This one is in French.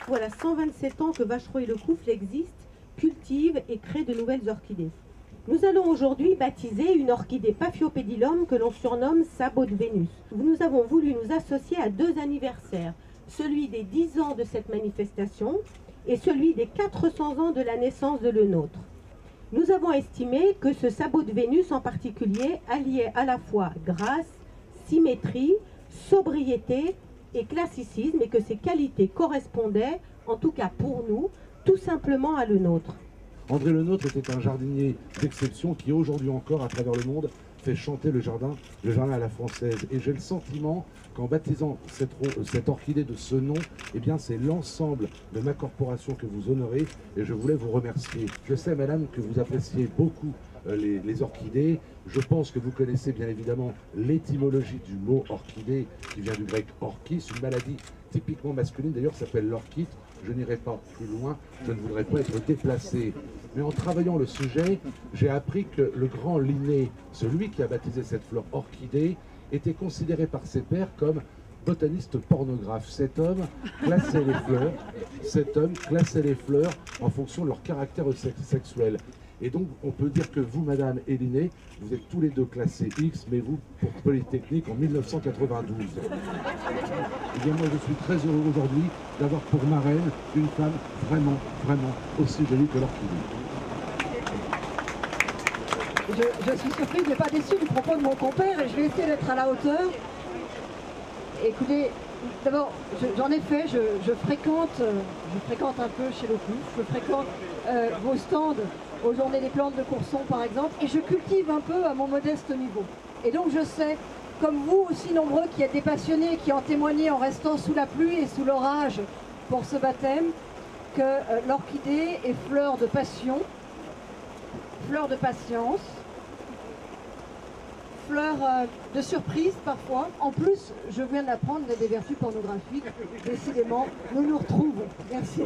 Voilà 127 ans que Vachereau-et-le-Couffle existe, cultive et crée de nouvelles orchidées. Nous allons aujourd'hui baptiser une orchidée Paphiopedilum que l'on surnomme Sabot de Vénus. Nous avons voulu nous associer à deux anniversaires, celui des 10 ans de cette manifestation et celui des 400 ans de la naissance de le nôtre. Nous avons estimé que ce Sabot de Vénus en particulier alliait à la fois grâce, symétrie, sobriété et classicisme, et que ces qualités correspondaient, en tout cas pour nous, tout simplement à le nôtre. André Le Nôtre était un jardinier d'exception qui aujourd'hui encore, à travers le monde, fait chanter le jardin à la française. Et j'ai le sentiment qu'en baptisant cette orchidée de ce nom, eh bien c'est l'ensemble de ma corporation que vous honorez, et je voulais vous remercier. Je sais, madame, que vous appréciez beaucoup les orchidées. Je pense que vous connaissez bien évidemment l'étymologie du mot orchidée, qui vient du grec orchis, une maladie typiquement masculine, d'ailleurs s'appelle l'orchite. Je n'irai pas plus loin, je ne voudrais pas être déplacé. Mais en travaillant le sujet, j'ai appris que le grand Linné, celui qui a baptisé cette fleur orchidée, était considéré par ses pairs comme botaniste pornographe. Cet homme classait les fleurs en fonction de leur caractère sexuel. Et donc, on peut dire que vous, madame et Linné, vous êtes tous les deux classés X, mais vous, pour Polytechnique, en 1992. Et bien, moi, je suis très heureux aujourd'hui d'avoir pour marraine une femme vraiment, vraiment aussi jolie que l'orchidée. Je suis surprise, mais pas déçue du propos de mon compère, et je vais essayer d'être à la hauteur. Écoutez, d'abord, j'en ai fait, je fréquente un peu chez Lecouffle, je fréquente vos stands aux Journées des plantes de Courson par exemple, et je cultive un peu à mon modeste niveau. Et donc je sais, comme vous aussi nombreux qui êtes des passionnés, qui en témoignez en restant sous la pluie et sous l'orage pour ce baptême, que l'orchidée est fleur de passion, fleur de patience, fleur de surprise parfois. En plus, je viens d'apprendre des vertus pornographiques. Décidément, nous nous retrouvons. Merci.